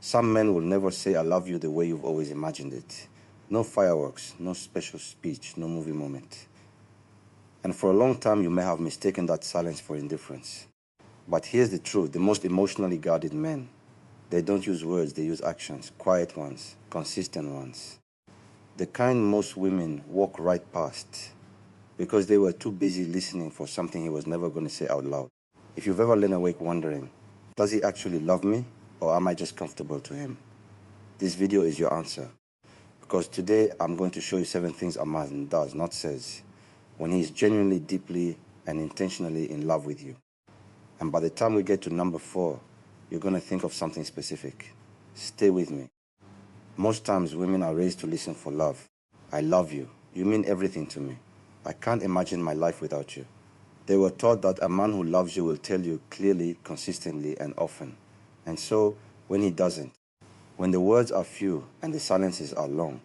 Some men will never say I love you the way you've always imagined it. No fireworks, no special speech, no movie moment. And for a long time, you may have mistaken that silence for indifference. But here's the truth, the most emotionally guarded men, they don't use words, they use actions, quiet ones, consistent ones. The kind most women walk right past because they were too busy listening for something he was never going to say out loud. If you've ever lain awake wondering, does he actually love me or am I just comfortable to him? This video is your answer. Because today I'm going to show you 7 things a man does, not says, when he is genuinely, deeply, and intentionally in love with you. And by the time we get to number 4, you're going to think of something specific. Stay with me. Most times women are raised to listen for love. I love you. You mean everything to me. I can't imagine my life without you. They were taught that a man who loves you will tell you clearly, consistently, and often. And so, when he doesn't, when the words are few and the silences are long,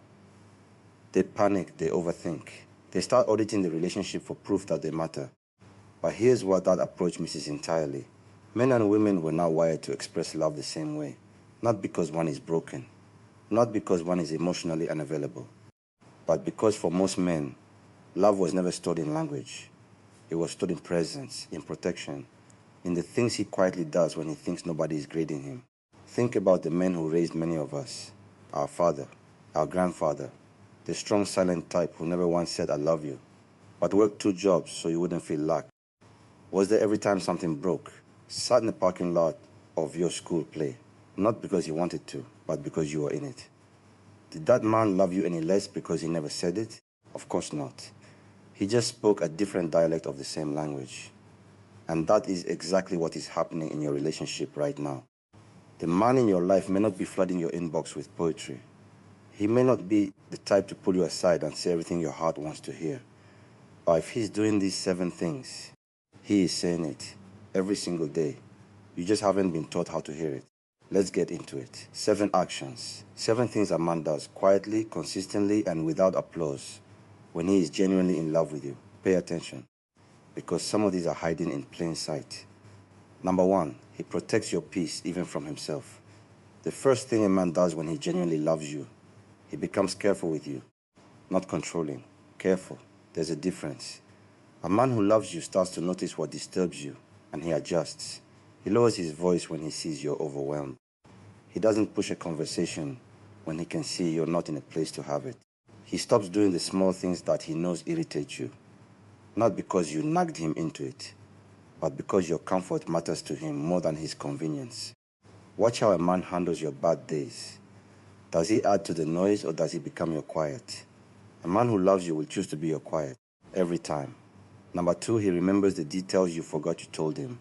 they panic, they overthink. They start auditing the relationship for proof that they matter. But here's what that approach misses entirely. Men and women were not wired to express love the same way. Not because one is broken. Not because one is emotionally unavailable. But because for most men, love was never stored in language. It was stored in presence, in protection, in the things he quietly does when he thinks nobody is grading him. Think about the men who raised many of us. Our father, our grandfather, the strong silent type who never once said I love you, but worked 2 jobs so you wouldn't feel lack. Was there every time something broke, sat in the parking lot of your school play, not because he wanted to, but because you were in it. Did that man love you any less because he never said it? Of course not. He just spoke a different dialect of the same language. And that is exactly what is happening in your relationship right now. The man in your life may not be flooding your inbox with poetry. He may not be the type to pull you aside and say everything your heart wants to hear. But if he's doing these 7 things, he is saying it every single day. You just haven't been taught how to hear it. Let's get into it. 7 actions. 7 things a man does quietly, consistently, and without applause when he is genuinely in love with you. Pay attention, because some of these are hiding in plain sight. Number 1, he protects your peace even from himself. The first thing a man does when he genuinely loves you, he becomes careful with you. Not controlling, careful. There's a difference. A man who loves you starts to notice what disturbs you, and he adjusts. He lowers his voice when he sees you're overwhelmed. He doesn't push a conversation when he can see you're not in a place to have it. He stops doing the small things that he knows irritate you, not because you nagged him into it, but because your comfort matters to him more than his convenience. Watch how a man handles your bad days. Does he add to the noise or does he become your quiet? A man who loves you will choose to be your quiet, every time. Number 2, he remembers the details you forgot you told him.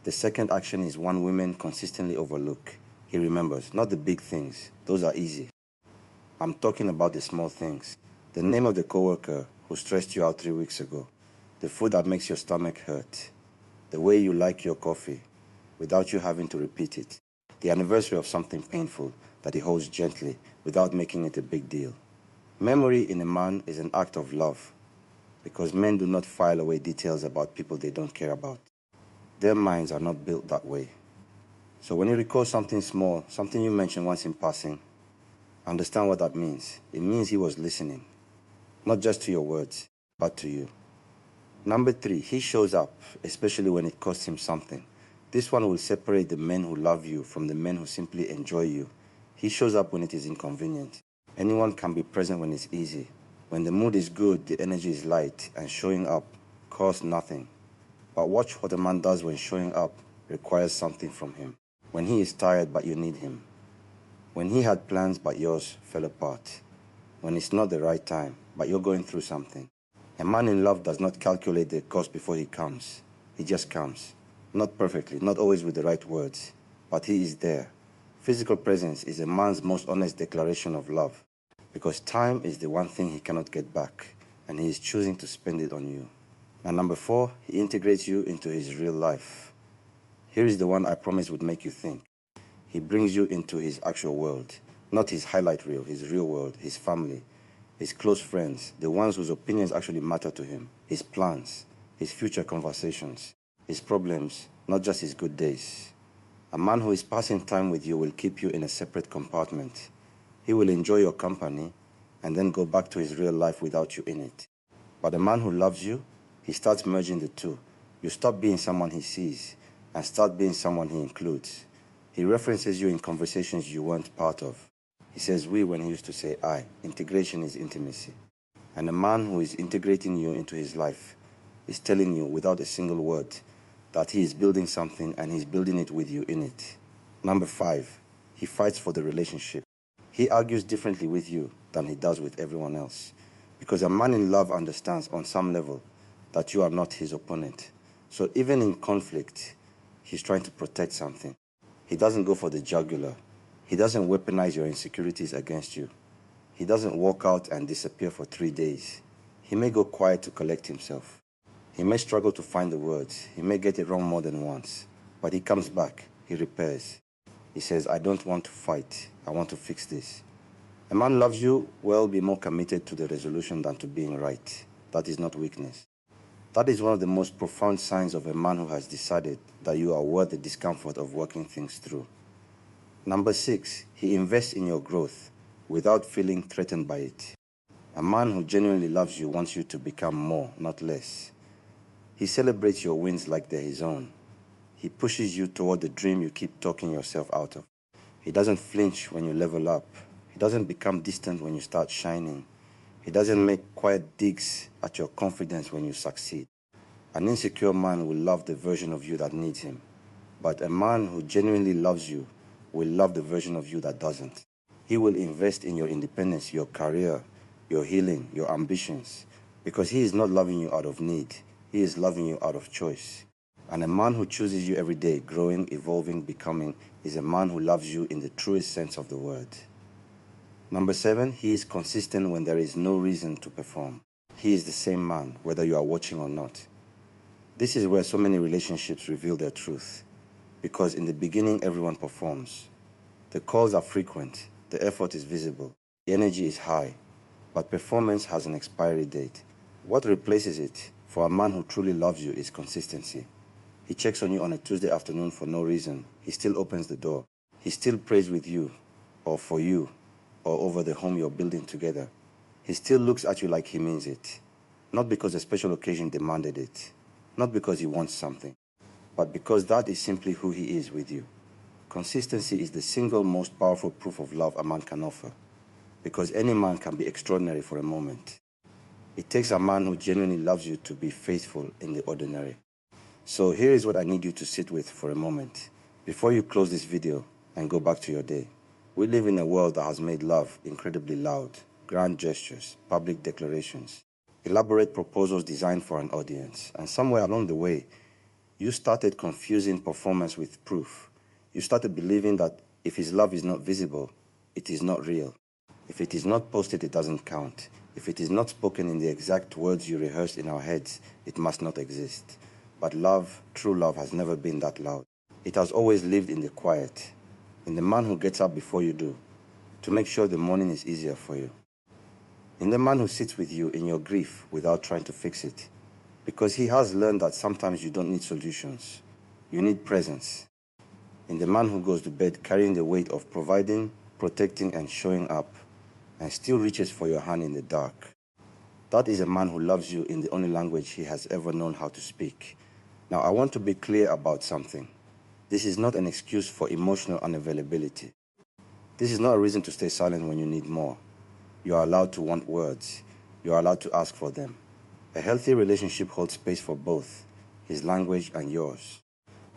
The second action is one women consistently overlook. He remembers, not the big things, those are easy. I'm talking about the small things. The name of the coworker who stressed you out 3 weeks ago. The food that makes your stomach hurt. The way you like your coffee, without you having to repeat it. The anniversary of something painful that he holds gently without making it a big deal. Memory in a man is an act of love, because men do not file away details about people they don't care about. Their minds are not built that way. So when you recall something small, something you mentioned once in passing, understand what that means. It means he was listening, not just to your words, but to you. Number 3, he shows up, especially when it costs him something. This one will separate the men who love you from the men who simply enjoy you. He shows up when it is inconvenient. Anyone can be present when it's easy. When the mood is good, the energy is light, and showing up costs nothing. But watch what a man does when showing up requires something from him. When he is tired but you need him. When he had plans but yours fell apart. When it's not the right time but you're going through something. A man in love does not calculate the cost before he comes. He just comes. Not perfectly, not always with the right words, but he is there. Physical presence is a man's most honest declaration of love, because time is the one thing he cannot get back, and he is choosing to spend it on you. And number 4, he integrates you into his real life. Here is the one I promise would make you think. He brings you into his actual world, not his highlight reel, his real world, his family, his close friends, the ones whose opinions actually matter to him, his plans, his future conversations, his problems, not just his good days. A man who is passing time with you will keep you in a separate compartment. He will enjoy your company and then go back to his real life without you in it. But a man who loves you, he starts merging the two. You stop being someone he sees and start being someone he includes. He references you in conversations you weren't part of. He says we when he used to say I. Integration is intimacy. And a man who is integrating you into his life is telling you without a single word that he is building something and he's building it with you in it. Number 5, he fights for the relationship. He argues differently with you than he does with everyone else. Because a man in love understands on some level that you are not his opponent. So even in conflict, he's trying to protect something. He doesn't go for the jugular. He doesn't weaponize your insecurities against you. He doesn't walk out and disappear for 3 days. He may go quiet to collect himself. He may struggle to find the words. He may get it wrong more than once. But he comes back. He repairs. He says, I don't want to fight. I want to fix this. A man loves you, well, be more committed to the resolution than to being right. That is not weakness. That is one of the most profound signs of a man who has decided that you are worth the discomfort of working things through. Number 6, he invests in your growth without feeling threatened by it. A man who genuinely loves you wants you to become more, not less. He celebrates your wins like they're his own. He pushes you toward the dream you keep talking yourself out of. He doesn't flinch when you level up. He doesn't become distant when you start shining. He doesn't make quiet digs at your confidence when you succeed. An insecure man will love the version of you that needs him. But a man who genuinely loves you will love the version of you that doesn't. He will invest in your independence, your career, your healing, your ambitions. Because he is not loving you out of need. He is loving you out of choice. And a man who chooses you every day, growing, evolving, becoming, is a man who loves you in the truest sense of the word. Number 7, he is consistent when there is no reason to perform. He is the same man, whether you are watching or not. This is where so many relationships reveal their truth. Because in the beginning, everyone performs. The calls are frequent, the effort is visible, the energy is high, but performance has an expiry date. What replaces it for a man who truly loves you is consistency. He checks on you on a Tuesday afternoon for no reason. He still opens the door. He still prays with you, or for you, or over the home you're building together. He still looks at you like he means it. Not because a special occasion demanded it. Not because he wants something. But because that is simply who he is with you. Consistency is the single most powerful proof of love a man can offer. Because any man can be extraordinary for a moment. It takes a man who genuinely loves you to be faithful in the ordinary. So here is what I need you to sit with for a moment. Before you close this video and go back to your day. We live in a world that has made love incredibly loud. Grand gestures, public declarations, elaborate proposals designed for an audience. And somewhere along the way, you started confusing performance with proof. You started believing that if his love is not visible, it is not real. If it is not posted, it doesn't count. If it is not spoken in the exact words you rehearsed in our heads, it must not exist. But love, true love, has never been that loud. It has always lived in the quiet, in the man who gets up before you do, to make sure the morning is easier for you. In the man who sits with you in your grief without trying to fix it. Because he has learned that sometimes you don't need solutions. You need presence. In the man who goes to bed carrying the weight of providing, protecting, and showing up, and still reaches for your hand in the dark. That is a man who loves you in the only language he has ever known how to speak. Now, I want to be clear about something. This is not an excuse for emotional unavailability. This is not a reason to stay silent when you need more. You are allowed to want words. You are allowed to ask for them. A healthy relationship holds space for both, his language and yours.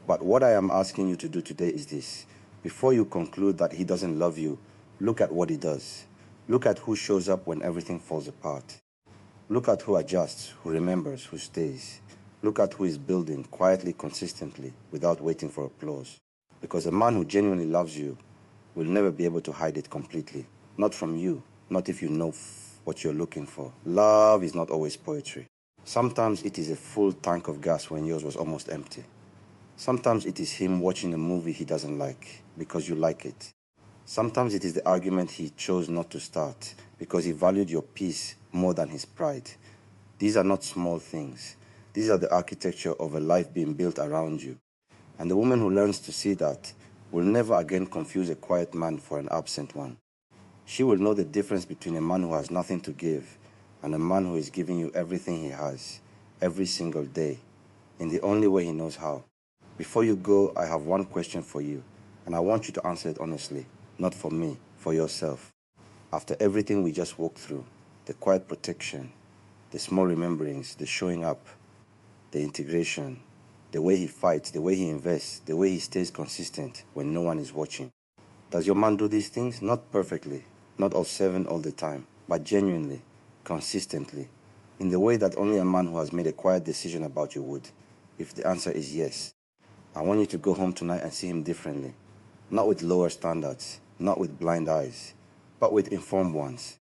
But what I am asking you to do today is this. Before you conclude that he doesn't love you, look at what he does. Look at who shows up when everything falls apart. Look at who adjusts, who remembers, who stays. Look at who is building quietly, consistently, without waiting for applause. Because a man who genuinely loves you will never be able to hide it completely. Not from you, not if you know what you're looking for. Love is not always poetry. Sometimes it is a full tank of gas when yours was almost empty. Sometimes it is him watching a movie he doesn't like because you like it. Sometimes it is the argument he chose not to start because he valued your peace more than his pride. These are not small things. These are the architecture of a life being built around you. And the woman who learns to see that will never again confuse a quiet man for an absent one. She will know the difference between a man who has nothing to give and a man who is giving you everything he has, every single day, in the only way he knows how. Before you go, I have one question for you, and I want you to answer it honestly, not for me, for yourself. After everything we just walked through, the quiet protection, the small rememberings, the showing up, the integration, the way he fights, the way he invests, the way he stays consistent when no one is watching. Does your man do these things? Not perfectly, not all seven all the time, but genuinely, consistently, in the way that only a man who has made a quiet decision about you would? If the answer is yes, I want you to go home tonight and see him differently. Not with lower standards, not with blind eyes, but with informed ones.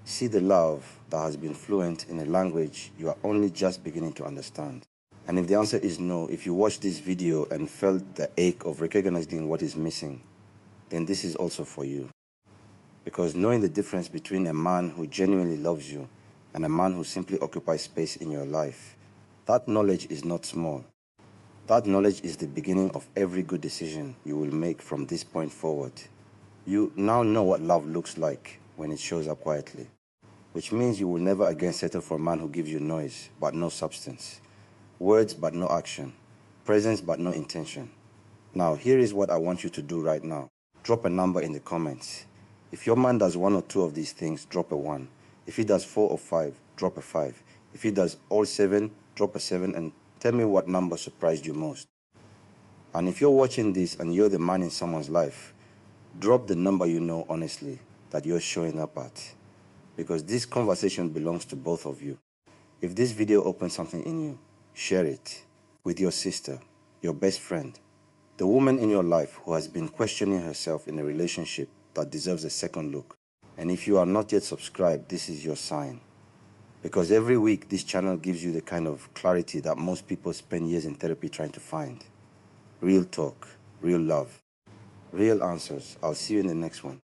See the love that has been fluent in a language you are only just beginning to understand. And if the answer is no, if you watched this video and felt the ache of recognizing what is missing, then this is also for you. Because knowing the difference between a man who genuinely loves you and a man who simply occupies space in your life, that knowledge is not small. That knowledge is the beginning of every good decision you will make from this point forward. You now know what love looks like when it shows up quietly, which means you will never again settle for a man who gives you noise but no substance, words but no action, presence but no intention. Now, here is what I want you to do right now. Drop a number in the comments. If your man does one or two of these things, drop a 1. If he does 4 or 5, drop a 5. If he does all 7, drop a 7 and tell me what number surprised you most. And if you're watching this and you're the man in someone's life, drop the number you know honestly that you're showing up at. Because this conversation belongs to both of you. If this video opens something in you, share it with your sister, your best friend, the woman in your life who has been questioning herself in a relationship that deserves a second look. And if you are not yet subscribed, this is your sign. Because every week, this channel gives you the kind of clarity that most people spend years in therapy trying to find. Real talk, real love, real answers. I'll see you in the next one.